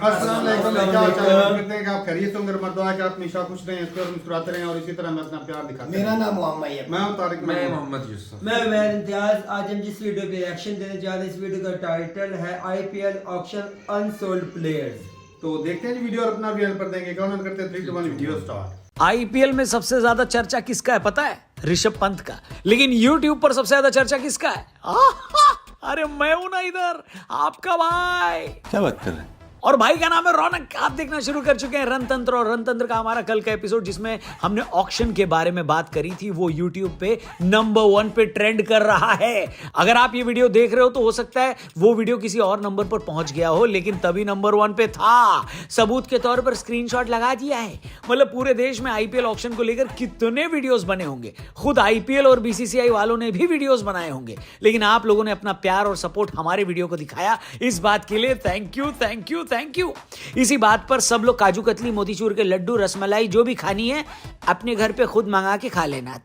अस्सलाम वालेकुम, क्या हाल चाल है? उम्मीद करते हैं कि आप खैरियत से होंगे। मत दुआ है कि आप हमेशा खुश रहें, हंसते और मुस्कुराते रहें और इसी तरह हमें अपना प्यार दिखाते मेरा रहें। नाम मोहम्मद है। मैं हूं तारिक, मैं मोहम्मद यूसुफ। मैं उमैर इम्तियाज। आज हम जिस वीडियो पे रिएक्शन देने जा रहे हैं, इस वीडियो का टाइटल है IPL ऑक्शन अनसोल्ड प्लेयर्स। तो देखते हैं जी वीडियो और अपना भी हेल्प कर देंगे। काउंट करते हैं 3 2 1 वीडियो स्टार्ट। आईपीएल में सबसे ज्यादा चर्चा किसका है पता है? ऋषभ पंत का। लेकिन यूट्यूब पर सबसे ज्यादा चर्चा किसका है? अरे मैं हूं ना इधर, आपका भाई। क्या बात कर रहे हैं? और भाई का नाम है रौनक। आप देखना शुरू कर चुके हैं रणतंत्र, और रणतंत्र का हमारा कल का एपिसोड जिसमें हमने ऑक्शन के बारे में बात करी थी, वो यूट्यूब पे नंबर 1 पे ट्रेंड कर रहा है। अगर आप ये वीडियो देख रहे हो तो हो सकता है वो वीडियो किसी और नंबर पर पहुंच गया हो, लेकिन तभी नंबर 1 पे था। सबूत के तौर पर स्क्रीनशॉट लगा दिया है। मतलब पूरे देश में आईपीएल ऑक्शन को लेकर कितने वीडियोस बने होंगे। खुद आईपीएल और बीसीसीआई वालों ने भी वीडियोस बनाए होंगे, लेकिन आप लोगों ने अपना प्यार और सपोर्ट हमारे वीडियो को दिखाया। इस बात के लिए thank you, thank you, thank you. इसी बात पर सब लोग काजू कतली, मोतीचूर के लड्डू, रसमलाई जो भी खानी है अपने घर पे खुद मंगा के खा लेना,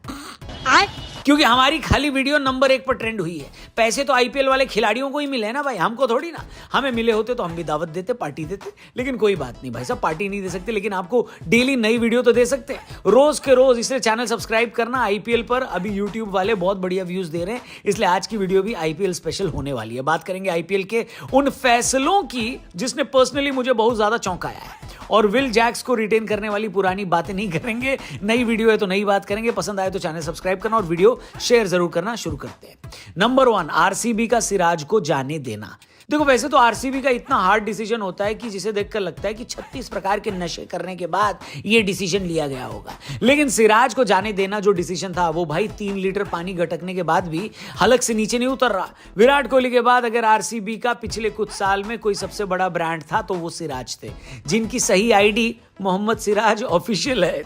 क्योंकि हमारी खाली वीडियो नंबर 1 पर ट्रेंड हुई है। पैसे तो आईपीएल वाले खिलाड़ियों को ही मिले हैं ना भाई, हमको थोड़ी ना। हमें मिले होते तो हम भी दावत देते, पार्टी देते, लेकिन कोई बात नहीं भाई साहब, पार्टी नहीं दे सकते, लेकिन आपको डेली नई वीडियो तो दे सकते हैं, रोज के रोज। इसलिए चैनल सब्सक्राइब करना। आईपीएल पर अभी यूट्यूब वाले बहुत बढ़िया व्यूज दे रहे हैं, इसलिए आज की वीडियो भी आईपीएल स्पेशल होने वाली है। बात करेंगे आईपीएल के उन फैसलों की जिसने पर्सनली मुझे बहुत ज्यादा चौंकाया है, और विल जैक्स को रिटेन करने वाली पुरानी बातें नहीं करेंगे। नई वीडियो है तो नई बात करेंगे। पसंद आए तो चैनल सब्सक्राइब करना और वीडियो शेयर जरूर करना। शुरू करते हैं। नंबर 1, आरसीबी का सिराज को जाने देना। देखो वैसे तो आरसीबी का इतना हार्ड डिसीजन होता है कि जिसे देखकर लगता है कि 36 प्रकार के नशे करने के बाद यह डिसीजन लिया गया होगा, लेकिन सिराज को जाने देना जो डिसीजन था वो भाई 3 लीटर पानी गटकने के बाद भी हलक से नीचे नहीं उतर रहा। विराट कोहली के बाद अगर आरसीबी का पिछले कुछ साल में कोई सबसे बड़ा ब्रांड था तो वो सिराज थे, जिनकी सही आईडी मोहम्मद सिराज ऑफिशियल है।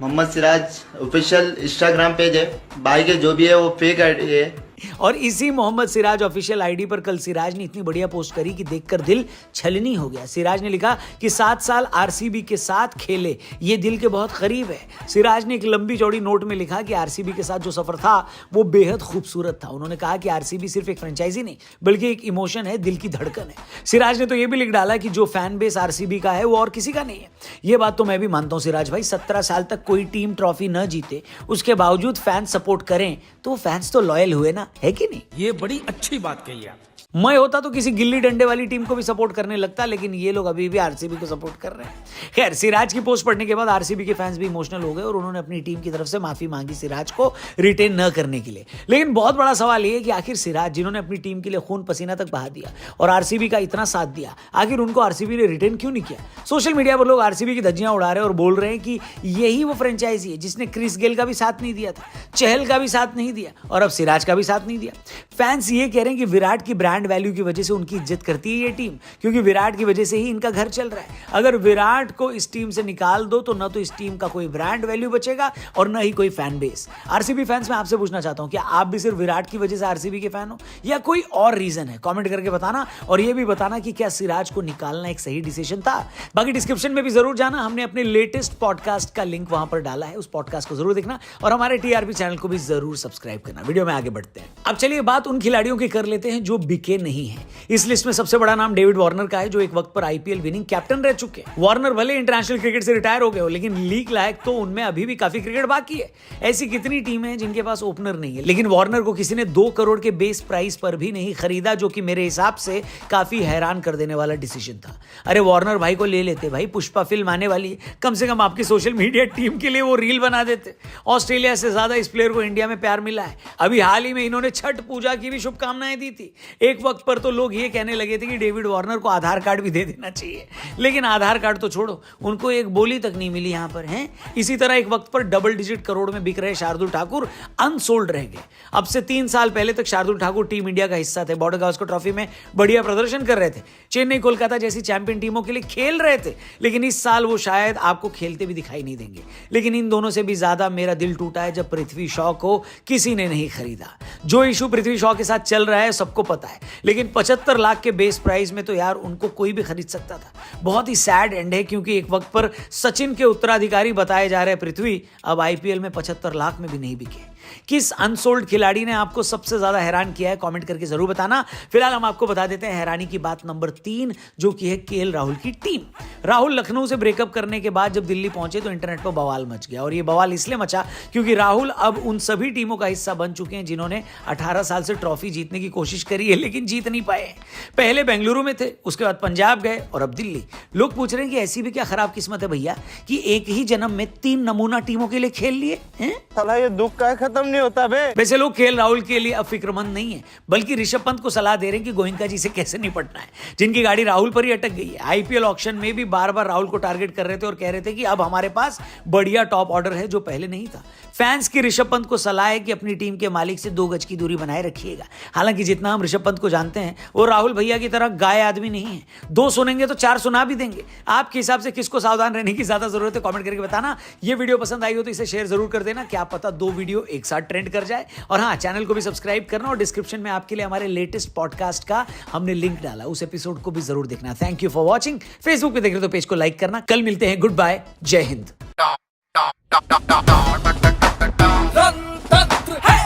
Mohammed Siraj official Instagram page है। भाई के जो भी है वो फेक आईडी है। और इसी मोहम्मद सिराज ऑफिशियल आईडी पर कल सिराज ने इतनी बढ़िया पोस्ट करी कि देखकर दिल छलनी हो गया। सिराज ने लिखा कि 7 साल आरसीबी के साथ खेले, ये दिल के बहुत करीब है। सिराज ने एक लंबी चौड़ी नोट में लिखा कि आरसीबी के साथ जो सफर था वो बेहद खूबसूरत था। उन्होंने कहा कि आरसीबी सिर्फ एक फ्रेंचाइजी नहीं बल्कि एक इमोशन है, दिल की धड़कन है। सिराज ने तो ये भी लिख डाला कि जो फैन बेस आरसीबी का है वो और किसी का नहीं है। ये बात तो मैं भी मानता हूँ सिराज भाई। 17 साल तक कोई टीम ट्रॉफी न जीते, उसके बावजूद फैंस सपोर्ट करें तो फैंस तो लॉयल हुए ना, है कि नहीं? ये बड़ी अच्छी बात कही आप। मैं होता तो किसी गिल्ली डंडे वाली टीम को भी सपोर्ट करने लगता, लेकिन ये लोग अभी भी आरसीबी को सपोर्ट कर रहे हैं। खैर, सिराज की पोस्ट पढ़ने के बाद आरसीबी के फैंस भी इमोशनल हो गए और उन्होंने अपनी टीम की तरफ से माफी मांगी सिराज को रिटेन न करने के लिए। लेकिन बहुत बड़ा सवाल ये है कि आखिर सिराज, जिन्होंने अपनी टीम के लिए खून पसीना तक बहा दिया और आरसीबी का इतना साथ दिया, आखिर उनको आरसीबी ने रिटेन क्यों नहीं किया? सोशल मीडिया पर लोग आरसीबी की धज्जियां उड़ा रहे हैं और बोल रहे हैं कि यही वो फ्रेंचाइजी है जिसने क्रिस गेल का भी साथ नहीं दिया था, चहल का भी साथ नहीं दिया और अब सिराज का भी साथ नहीं दिया। फैंस ये कह रहे हैं कि विराट की ब्रांड वैल्यू की वजह से उनकी इज्जत करती है ये टीम, क्योंकि विराट की वजह से ही इनका घर चल रहा है। अगर विराट को इस टीम से निकाल दो तो न तो इस टीम का कोई ब्रांड वैल्यू बचेगा और न ही कोई फैन बेस। आरसीबी फैंस, मैं आपसे पूछना चाहता हूं, क्या आप भी सिर्फ विराट की वजह से आरसीबी के फैन हो या कोई और रीजन है? कमेंट करके बताना, और ये भी बताना कि क्या सिराज को निकालना एक सही डिसीजन था। बाकी डिस्क्रिप्शन में भी जरूर जाना, हमने अपने लेटेस्ट पॉडकास्ट का लिंक वहां पर डाला है, उस पॉडकास्ट को जरूर देखना और हमारे टीआरपी चैनल को भी जरूर सब्सक्राइब करना। वीडियो में आगे बढ़ते हैं। अब चलिए बात उन खिलाड़ियों की कर लेते हैं जो बिके नहीं है। इस लिस्ट में सबसे बड़ा नाम डेविड वार्नर का है, जो एक वक्त पर आईपीएल विनिंग कैप्टन रह चुके हैं। वार्नर भले इंटरनेशनल क्रिकेट से रिटायर हो गए हो, लेकिन लीग लायक तो उनमें अभी भी काफी क्रिकेट बाकी है। ऐसी कितनी टीमें हैं जिनके पास ओपनर नहीं है, लेकिन वार्नर को किसी ने 2 करोड़ के बेस प्राइस पर भी नहीं खरीदा, जो कि मेरे हिसाब से काफी हैरान कर देने वाला डिसीजन था। अरे वार्नर भाई को ले लेते भाई, पुष्पा फिल्म आने वाली है, कम से कम आपकी सोशल मीडिया टीम के लिए वो रील बना देते। ऑस्ट्रेलिया से ज्यादा इस प्लेयर को इंडिया में प्यार मिला है। अभी हाल ही में इन्होंने छठ पूजा की भी शुभकामनाएं दी थी। एक वक्त पर तो लोग ये कहने लगे थे कि डेविड वार्नर को आधार कार्ड भी दे देना चाहिए, लेकिन आधार कार्ड तो छोड़ो, उनको एक बोली तक नहीं मिली यहां पर हैं। इसी तरह एक वक्त पर डबल डिजिट करोड़ में बिक रहे शार्दुल ठाकुर अनसोल्ड रह गए। अब से 3 साल पहले तक शार्दुल ठाकुर टीम इंडिया का हिस्सा थे, बॉर्डर गावस्कर ट्रॉफी में बढ़िया प्रदर्शन कर रहे थे, चेन्नई कोलकाता जैसी चैंपियन टीमों के लिए खेल रहे थे, लेकिन इस साल वो शायद आपको खेलते भी दिखाई नहीं देंगे। लेकिन इन दोनों से भी ज्यादा मेरा दिल टूटा है जब पृथ्वी शॉ को किसी ने नहीं खरीदा। जो इशू पृथ्वी शॉ के साथ चल रहा है सबको पता है, लेकिन 75 लाख के बेस प्राइस में तो यार उनको कोई भी खरीद सकता था। बहुत ही सैड एंड है, क्योंकि एक वक्त पर सचिन के उत्तराधिकारी बताए जा रहे पृथ्वी अब आईपीएल में 75 लाख में भी नहीं बिके। किस अनसोल्ड खिलाड़ी ने आपको सबसे ज्यादा हैरान किया है, कमेंट करके जरूर बताना। फिलहाल हम आपको बता देते हैं हैरानी की बात नंबर 3, जो कि है केएल राहुल की टीम। राहुल लखनऊ से ब्रेकअप करने के बाद जब दिल्ली पहुंचे तो इंटरनेट पर बवाल मच गया, और ये बवाल इसलिए मचा क्योंकि राहुल अब उन सभी टीमों का हिस्सा बन चुके हैं जिन्होंने 18 साल से ट्रॉफी जीतने की कोशिश करी है लेकिन जीत नहीं पाए। पहले बेंगलुरु में थे, उसके बाद पंजाब गए और अब दिल्ली। लोग पूछ रहे हैं कि ऐसी भी क्या खराब किस्मत है भैया कि एक ही जन्म में 3 नमूना टीमों के लिए खेल लिए हैं। साला ये दुख का खत्म नहीं होता बे। वैसे लोग केएल राहुल के लिए अब फिक्रमंद नहीं है, बल्कि ऋषभ पंत को सलाह दे रहे हैं कि गोयनका जी से कैसे निपटना है, जिनकी गाड़ी राहुल पर ही अटक गई है। आईपीएल ऑक्शन में भी बार बार राहुल को टारगेट कर रहे थे और कह रहे थे कि अब हमारे पास बढ़िया टॉप ऑर्डर है जो पहले नहीं था। फैंस की ऋषभ पंत को सलाह है कि अपनी टीम के मालिक से 2 गज की दूरी बनाए रखिएगा। हालांकि जितना हम ऋषभ पंत को जानते हैं वो राहुल भैया की तरह गाय आदमी नहीं है, 2 सुनेंगे तो 4 सुना भी देंगे। आपके हिसाब से किसको सावधान रहने की ज्यादा जरूरत है, कमेंट करके बताना। ये वीडियो पसंद आई हो तो इसे शेयर जरूर कर देना, क्या पता 2 वीडियो एक साथ ट्रेंड कर जाए। और हाँ, चैनल को भी सब्सक्राइब करना, और डिस्क्रिप्शन में आपके लिए हमारे लेटेस्ट पॉडकास्ट का हमने लिंक डाला, उस एपिसोड को भी जरूर देखना। Thank you for watching. Facebook पे देख रहे हो तो पेज को लाइक करना। कल मिलते हैं, गुड बाय, जय हिंद।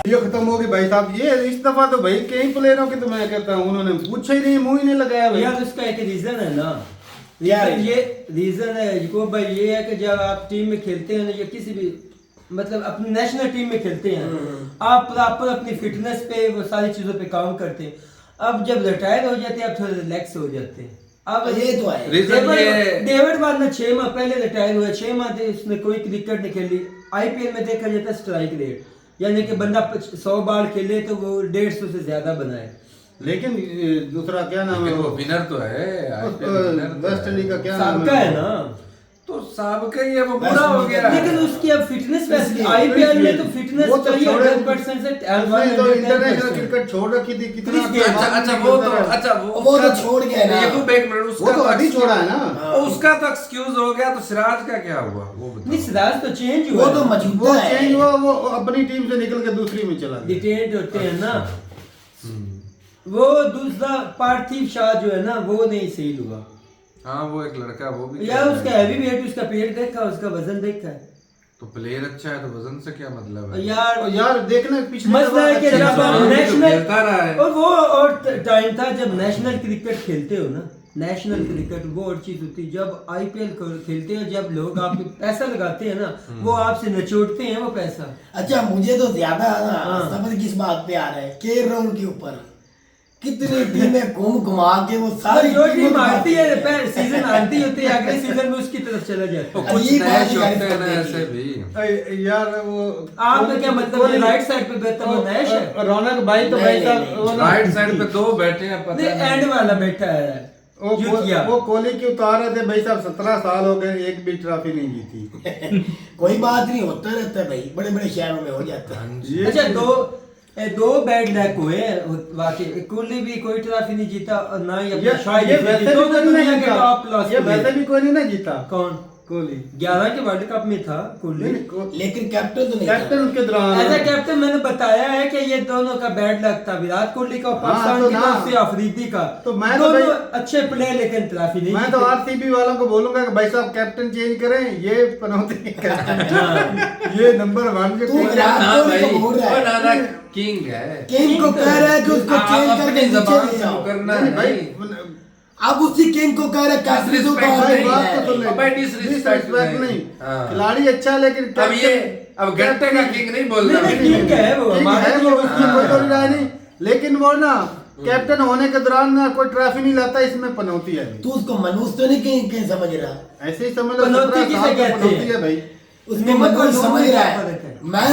ये खत्म हो गई भाई साहब। ये इस दफा तो भाई कई प्लेयरों के तो मैं कहता हूँ उन्होंने पूछा ही नहीं, मुंह ही नहीं लगाया भाई। यार उसका एक रीजन है ना यार, ये रीजन है को भाई, ये है कि जब आप टीम में खेलते हैं ना, या किसी भी मतलब अपनी नेशनल टीम में खेलते हैं, आप प्रॉपर अपनी फिटनेस पे वो सारी चीजों पे काम करते हैं। अब जब रिटायर हो जाते हैं आप थोड़े रिलैक्स हो जाते हैं। अब ये तो है डेविड वार्नर 6 माह पहले रिटायर हुआ, 6 माह थे उसने कोई क्रिकेट नहीं खेली। आईपीएल में देखा जाता है स्ट्राइक रेट, यानी कि बंदा 100 बार खेले तो वो 150 से ज्यादा बनाए। लेकिन दूसरा क्या नाम है, वो विनर तो है वेस्ट इंडीज का क्या नाम सबका है ना, तो सबका ही है, वो पूरा हो गया। लेकिन उसकी अब फिटनेस वैसे आईपीएल में तो फिटनेस वो तो चाहिए 100% से उसने तो इंटरनेशनल क्रिकेट छोड़ रखी थी कितना। अच्छा वो तो छोड़ गया ना, ये एक मिनट, वो उसका तो अभी छोड़ा है ना, उसका तो एक्सक्यूज हो गया। तो सिराज का क्या हुआ वो बताओ। नहीं, सिराज तो चेंज हुआ, वो तो मौजूदा है, चेंज हुआ, वो अपनी टीम से निकल के दूसरी में चला गया। डिटेंड होते हैं ना। वो दूसरा पार्थिव शाह जो है ना, वो नहीं सही हुआ। हाँ, वो एक लड़का, वो भी यार उसका हैवी वेट, उसका पेट देखा, उसका वजन देखा है। तो प्लेयर अच्छा है तो वजन से क्या मतलब है यार देखना पिछले मसला है कि जब आप नेशनल खेलता रहा है। और वो और टाइम था जब नेशनल क्रिकेट खेलते हो ना, नेशनल क्रिकेट वो और चीज होती है। जब आईपीएल खेलते हो, जब लोग आप पे पैसा लगाते हैं ना, वो आपसे नचोड़ते हैं वो पैसा। अच्छा, मुझे तो ज्यादा ना समझ किस बात पे आ रहा है, केएल राहुल के ऊपर। कितनी टीमें घुमा के वो सारी जो टीम आती है सीजन आती होती है, अगले सीजन में उसकी तरफ चला जाता है। कुछ नए होते हैं ना ऐसे भी। यार वो आपका क्या मतलब, राइट साइड पे बेहतर वो नैश है, रौनक भाई तो भाई साहब राइट साइड पे 2 बैठे हैं, पता नहीं एंड वाला बैठा है। वो कोहली की उतार रहे थे भाई साहब, 17 साल हो गए, एक भी ट्रॉफी नहीं जीती। कोई बात नहीं, होता रहता है भाई, बड़े बड़े शहरों में हो जाता है। अच्छा, दो बैड लैक हुए वाकई। कोहली भी कोई ट्रॉफी नहीं जीता और ना ही अपना शायद ये वैसे भी कोई नहीं जीता, ये वैसे भी कोई नहीं जीता। कौन? कोहली 11 के वर्ल्ड कप में था कोहली, लेकिन कैप्टन तो नहीं, कैप्टन के दौरान एज ए कैप्टन मैंने बताया है कि ये दोनों का बैड लक था, विराट कोहली का और पाकिस्तान की तरफ से अफरीदी का। तो मैं दोनों अच्छे प्लेयर लेकिन ट्रॉफी नहीं। मैं तो आरसीबी वालों को बोलूंगा कि भाई साहब कैप्टन चेंज करें, ये पनौती कैप्टन ये नंबर 1 जो विराट कोहली को बोल रहा है, नाना किंग है, किंग को कह रहा है कि उसको चेंज करके जबान नीचे ले से आओ। करना है भाई। अब उसी किंग को कह रहे हैं कैप्टन को डिसरिस्पेक्ट नहीं, खिलाड़ी अच्छा लेकिन अब ये अब घंटे का किंग नहीं बोल रहा, किंग है वो, उसमें कोई तो राय नहीं, लेकिन वो ना कैप्टन होने के दौरान ना कोई ट्रॉफी नहीं लाता, इसमें पनौती है। तू उसको मनुष्य तो नहीं कहीं समझ रहा, ऐसे ही समझ लो, पनौती किसे कहते हैं? है भाई, उसको मनुष्य समझ रहा है। मैं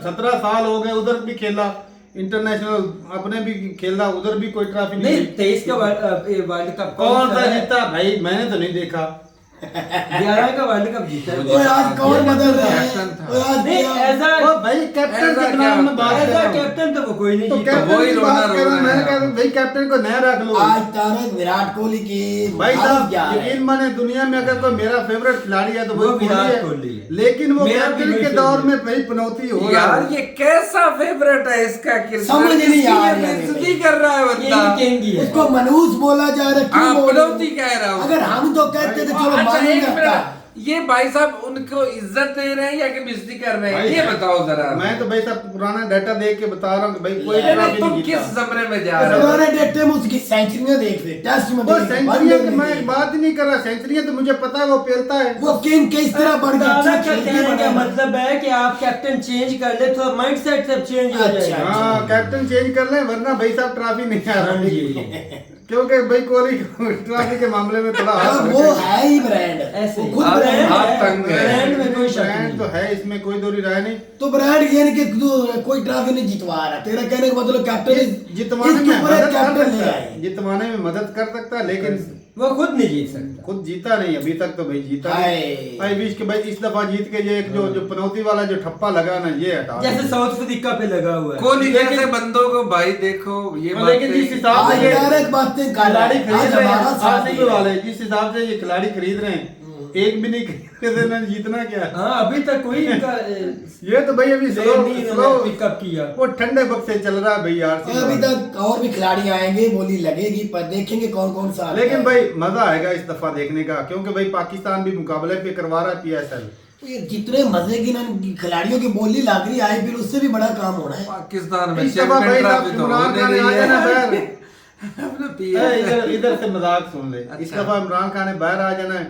17 साल हो गए, उधर भी खेला इंटरनेशनल, अपने भी खेला, उधर भी कोई ट्रॉफी नहीं। 23 का वर्ल्ड कप कौन सा जीता भाई, मैंने तो नहीं देखा। 11 का वर्ल्ड कप जीता है। ओए आज कौन बदल रहा है? ओए आज नहीं, दिया। वो भाई कैप्टन के नाम में बात कर रहा हूं। कैप्टन तो वो कोई नहीं तो जीता। कैप्टन वही की रोना बात कर रहा हूं, रो रहा मैंने है। कहा भाई कैप्टन को नया रख लो। आज तारक विराट कोहली की भाई साहब क्या है? यकीन माने दुनिया में अगर कोई मेरा फेवरेट खिलाड़ी है तो वो विराट कोहली है। लेकिन वो मेरा भी कैप्टन के वही दौर में भाई पनौती हो रहा यार है। ये कैसा फेवरेट है इसका, समझ नहीं आ रहा है। बेइज्जती कर रहा है बंदा। किंग ही है। उसको मनुष्य बोला जा रहा है, क्यों बोल रहे हो? पनौती कह रहा हूँ। अगर हम तो कहते थे चलो अच्छा, मालूम एक रहता। मिनट, ये भाई साहब उनको इज्जत दे रहे हैं या कि बेइज्जती कर रहे हैं, ये बताओ जरा। मैं तो भाई साहब पुराना डाटा देख के बता रहा हूँ कि भाई कोई अरे ट्रॉफी तुम नहीं किस जीता। जमरे में जा रहे हो? पुराने डेटे में उसकी सेंचुरियां देख ले, टेस्ट में वो देख ले, सेंचुरियां की वनडे में मैं देख ले। बात ही नहीं कर रहा, सेंचुरियां तो मुझे पता है वो पेलता है। वो किन किस तरह बढ़ गया, दादा अच्छा का खेल के कहने का बढ़ा। मतलब है कि आप कैप्टन चेंज कर ले तो माइंडसेट सब चेंज हो अच्छा। जाएगा। हाँ कैप्टन चेंज कर ले, वरना भाई साहब ट्रॉफी नहीं आ हाँ रही। जी। क्योंकि भाई कोहली ट्रॉफी के मामले में थोड़ा हाँ, हाथ वो है ही ब्रांड, ऐसे वो ही। खुद हाथ- ब्रांड हाथ है। तंग है। ब्रांड में कोई शक ब्रांड नहीं। तो है, इसमें कोई दो राय नहीं। तो ब्रांड ये नहीं कि तू कोई ट्रॉफी नहीं जितवा रहा, तेरा कहने का मतलब कैप्टन जितवाने इसके में ऊपर एक मदद कर कैप्टन ले सकता आए। है, जितवाने में मदद कर सकता है, लेकिन वो खुद नहीं जीत सकता। खुद जीता नहीं अभी तक तो भाई जीता हाय। नहीं। भाई बीच के भाई इस दफा जीत के ये एक जो पनौती वाला जो ठप्पा लगा ना, ये हटा दो। जैसे साउथ अफ्रीका पे लगा हुआ है। कोहली जैसे बंदों को भाई देखो ये बात लेकिन जिस हिसाब आज से ये डायरेक्ट बातें कर रहा खिलाड़ी है, खरीद आज रहे हमारा हैं, साथ आरसीबी है। वाले जिस हिसाब से ये खिलाड़ी खरीद रहे हैं, एक भी नहीं खरीदे थे ना, जीतना क्या है? हाँ अभी तक कोई इनका ये तो भाई अभी स्लो पिकअप किया। वो ठंडे वक्त से चल रहा है भाई यार। अभी तक और भी खिलाड़ी आएंगे, बोली लगेगी, पर देखेंगे कौन कौन सा आता लेकिन है। भाई मजा आएगा इस दफा देखने का, क्योंकि भाई पाकिस्तान भी मुकाबले पे करवा रहा है PSL। ये जितने मजे की ना खिलाड़ियों की बोली लग रही है, फिर उससे भी बड़ा काम होना है। पाकिस्तान में इस दफा भाई चैंपियन साहब ट्रॉफी तो इमरान होने खान रही आ जाना है। बाहर। अपना इधर इधर से मजाक सुन ले। इस अच्छा। दफा इमरान खान ने बाहर आ जाना है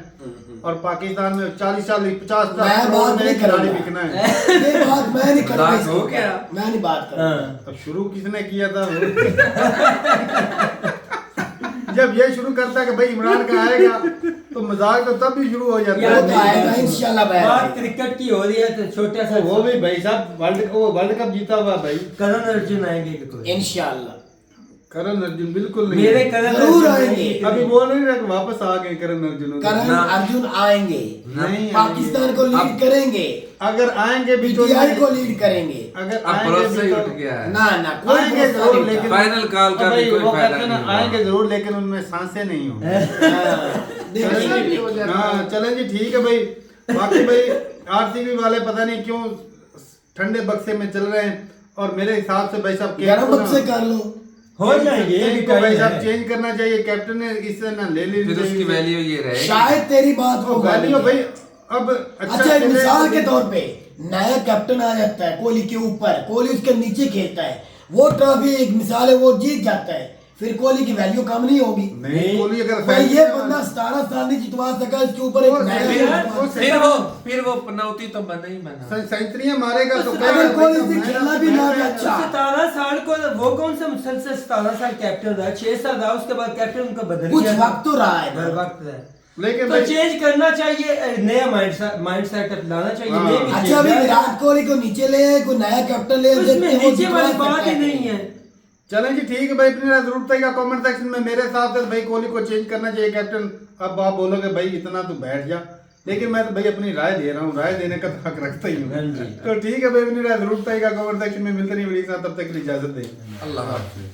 और पाकिस्तान में 40 साल 50 मैं करोड़ बात में नहीं खिलाड़ी करूंगा। बिकना है। ये बात मैं नहीं करूंगा, मजाक हो गया। मैं नहीं बात करूंगा। हाँ। अब शुरू किसने किया था? जब ये शुरू करता है कि भाई इमरान का आएगा, तो मजाक तो तब भी शुरू हो जाता वो तो आएगा है। इंशाल्लाह बात बात। क्रिकेट की हो रही है तो छोटा सा वो भी भाई साहब वर्ल्ड कप जीता हुआ भाई करण अर्जुन आएंगे कि कोई? इंशाल्लाह करण अर्जुन बिल्कुल नहीं मेरे है। करण जरूर अर्जुन आएंगे। कि अभी बोल नहीं रहे कि वापस आ गए करण अर्जुन। करण ना। अर्जुन आएंगे, नहीं पाकिस्तान को लीड करेंगे, अगर आएंगे भी तो PTI को लीड करेंगे। अगर अब आएंगे भरोसा भी ही तो उठ गया है। ना ना कोई आएंगे भरोसा जरूर, नहीं लेकिन उठा। फाइनल कॉल का अब भी भाई कोई वो फायदा कहते हैं ना, नहीं हुआ। आएंगे जरूर लेकिन उनमें सांसें नहीं होंगी। हाँ, देखेंगे। हाँ चलें जी, ठीक है भाई। बाकी भाई RCB वाले पता नहीं क्यों ठंडे बक्से में चल रहे हैं, और मेरे हिसाब से भाई साहब गरम वक्त से कर लो। हो जाएंगे ये भी को भाई टाइम साहब है। चेंज करना चाहिए, कैप्टन ने इससे ना ले ली फिर उसकी वैल्यू ये रहेगी। शायद तेरी बात को वैल्यू भाई अब अच्छा एक खेले मिसाल तो के तौर पे नया कैप्टन आ जाता है कोहली के ऊपर, कोहली उसके नीचे खेलता है, वो ट्रॉफी एक मिसाल है, वो जीत जाता है, फिर कोहली की वैल्यू कम नहीं होगी। नहीं कोहली अगर भाई ये बंदा 17 साल नहीं जितवा सका, इसके ऊपर एक वो नया फिर- जितवा वो सका। फिर वो पनौती तो बना ही बना। सेंचुरियां मारेगा तो अगर कोहली से खेलना भी ना भी अच्छा। 17 साल को वो कौन सा मुसलसल 17 साल कैप्टन रहा, 6 साल रहा, उसके बाद कैप्टन उनका बदल कुछ गया। वक्त तो रहा है हर ना। वक्त है। लेकिन तो भाई चेंज करना चाहिए, नया माइंडसेट अपनाना चाहिए। हाँ। नए भी अच्छा अभी चेंज है। विराट कोहली को नीचे ले आए, कोई नया कैप्टन ले आए, उसमें देखते हैं वो नीचे वाली जितवा बात सकता ही है नहीं कि है। चलें जी, ठीक है भाई। अपनी राय जरूर बताइएगा कमेंट सेक्शन में। मेरे हिसाब से भाई कोहली को चेंज करना चाहिए कैप्टन। अब आप बोलोगे भाई इतना तो बैठ जा, लेकिन मैं तो भाई अपनी राय दे रहा हूँ, राय देने का तो हक रखता ही हूँ। हाँ जी। तो ठीक है भाई, अपनी राय जरूर बताइएगा कमेंट सेक्शन में। मिलते नहीं वीडियो के साथ, तब तक के लिए इजाजत दें। अल्लाह हाफिज।